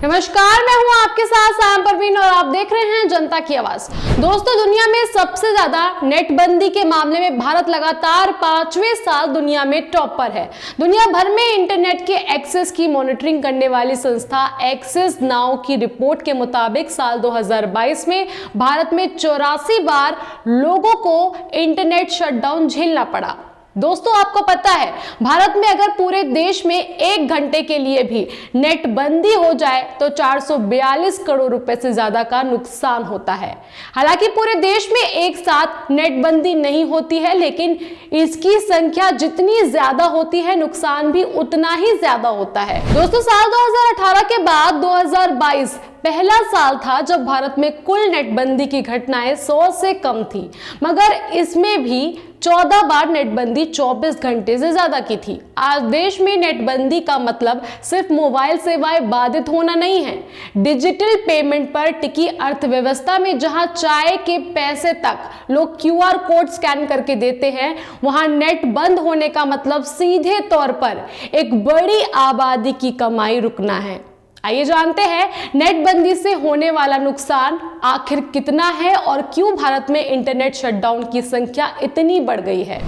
नमस्कार, मैं हूं आपके साथ साम परवीन और आप देख रहे हैं जनता की आवाज। दोस्तों, दुनिया में सबसे ज्यादा नेटबंदी के मामले में भारत लगातार 5वें साल दुनिया में टॉप पर है। दुनिया भर में इंटरनेट के एक्सेस की मॉनिटरिंग करने वाली संस्था एक्सेस नाउ की रिपोर्ट के मुताबिक साल 2022 में भारत में 84 बार लोगों को इंटरनेट शटडाउन झेलना पड़ा। दोस्तों, आपको पता है भारत में अगर पूरे देश में 1 घंटे के लिए भी नेट बंदी हो जाए तो 442 करोड़ रुपए से ज्यादा का नुकसान होता है। हालांकि पूरे देश में एक साथ नेट बंदी नहीं होती है, लेकिन इसकी संख्या जितनी ज्यादा होती है नुकसान भी उतना ही ज्यादा होता है। दोस्तों, साल 2018 के बाद 2022 पहला साल था जब भारत में कुल नेटबंदी की घटनाएं 100 से कम थी, मगर इसमें भी 14 बार नेटबंदी 24 घंटे से ज्यादा की थी। आज देश में नेटबंदी का मतलब सिर्फ मोबाइल सेवाएं बाधित होना नहीं है। डिजिटल पेमेंट पर टिकी अर्थव्यवस्था में जहां चाय के पैसे तक लोग QR कोड स्कैन करके देते हैं, वहां नेट बंद होने का मतलब सीधे तौर पर एक बड़ी आबादी की कमाई रुकना है। आइए जानते हैं नेटबंदी से होने वाला नुकसान आखिर कितना है और क्यों भारत में इंटरनेट शटडाउन की संख्या इतनी बढ़ गई है।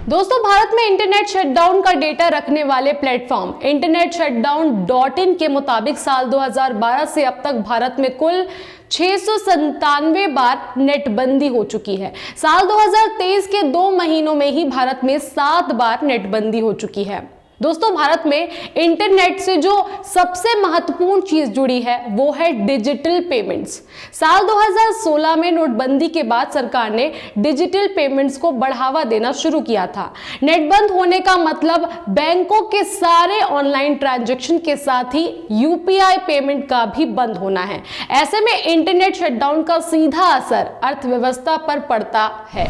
दोस्तों, भारत में इंटरनेट शटडाउन का डेटा रखने वाले प्लेटफॉर्म internetshutdown.in के मुताबिक साल 2012 से अब तक भारत में कुल 697 बार नेटबंदी हो चुकी है। साल 2023 के 2 महीनों में ही भारत में 7 बार नेटबंदी हो चुकी है। दोस्तों, भारत में इंटरनेट से जो सबसे महत्वपूर्ण चीज जुड़ी है वो है डिजिटल पेमेंट्स। साल 2016 में नोटबंदी के बाद सरकार ने डिजिटल पेमेंट्स को बढ़ावा देना शुरू किया था। नेट बंद होने का मतलब बैंकों के सारे ऑनलाइन ट्रांजैक्शन के साथ ही UPI पेमेंट का भी बंद होना है। ऐसे में इंटरनेट शटडाउन का सीधा असर अर्थव्यवस्था पर पड़ता है।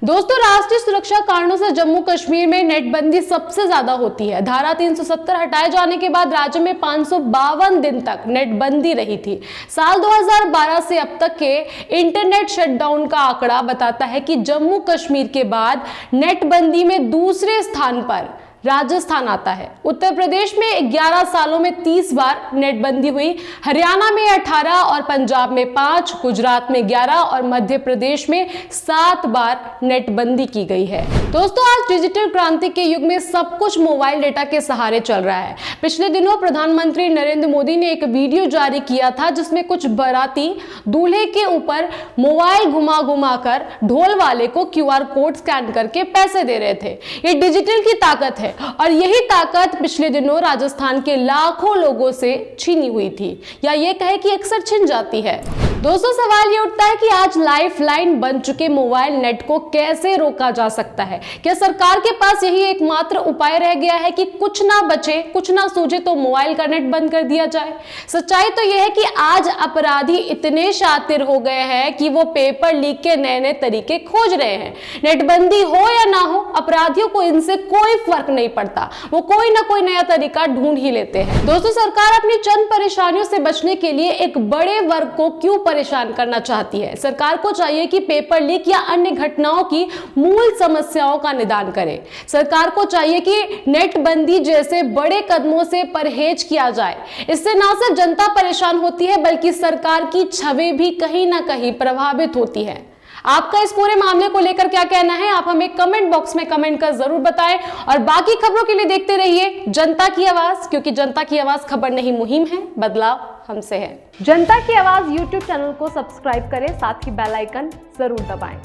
दोस्तों, राष्ट्रीय सुरक्षा कारणों से जम्मू कश्मीर में नेटबंदी सबसे ज्यादा होती है। धारा 370 हटाए जाने के बाद राज्य में 552 दिन तक नेटबंदी रही थी। साल 2012 से अब तक के इंटरनेट शटडाउन का आंकड़ा बताता है कि जम्मू कश्मीर के बाद नेटबंदी में दूसरे स्थान पर राजस्थान आता है। उत्तर प्रदेश में 11 सालों में 30 बार नेटबंदी हुई, हरियाणा में 18 और पंजाब में 5, गुजरात में 11 और मध्य प्रदेश में 7 बार नेटबंदी की गई है। दोस्तों, आज डिजिटल क्रांति के युग में सब कुछ मोबाइल डेटा के सहारे चल रहा है। पिछले दिनों प्रधानमंत्री नरेंद्र मोदी ने एक वीडियो जारी किया था जिसमें कुछ बाराती दूल्हे के ऊपर मोबाइल घुमा घुमा कर ढोल वाले को QR कोड स्कैन करके पैसे दे रहे थे। ये डिजिटल की ताकत है और यही ताकत पिछले दिनों राजस्थान के लाखों लोगों से छीनी हुई थी, या ये कहे कि अक्सर छिन जाती है। दोस्तों, सवाल ये उठता है कि आज लाइफलाइन बन चुके मोबाइल नेट को कैसे रोका जा सकता है। क्या सरकार के पास यही एकमात्र उपाय रह गया है कि कुछ ना बचे कुछ ना सूझे तो मोबाइल का नेट बंद कर दिया जाए? सच्चाई तो यह है कि आज अपराधी इतने शातिर हो गए हैं कि वो पेपर लीक के नए नए तरीके खोज रहे हैं। नेटबंदी हो या ना हो, अपराधियों को इनसे कोई फर्क नहीं पड़ता, वो कोई ना कोई नया तरीका ढूंढ ही लेते हैं। दोस्तों, सरकार अपनी चंद परेशानियों से बचने के लिए एक बड़े वर्ग को क्यों परेशान करना चाहती है? सरकार को चाहिए कि पेपर लीक या अन्य घटनाओं की मूल समस्याओं का निदान करे। सरकार को चाहिए कि नेटबंदी जैसे बड़े कदमों से परहेज किया जाए। इससे ना सिर्फ जनता परेशान होती है बल्कि सरकार की छवि भी कहीं ना कहीं प्रभावित होती है। आपका इस पूरे मामले को लेकर क्या कहना है? आप हमें कमेंट बॉक्स में कमेंट कर जरूर बताएं और बाकी खबरों के लिए देखते रहिए जनता की आवाज, क्योंकि जनता की आवाज खबर नहीं मुहिम है, बदलाव हमसे है। जनता की आवाज YouTube चैनल को सब्सक्राइब करें, साथ ही बेल आइकन जरूर दबाएं।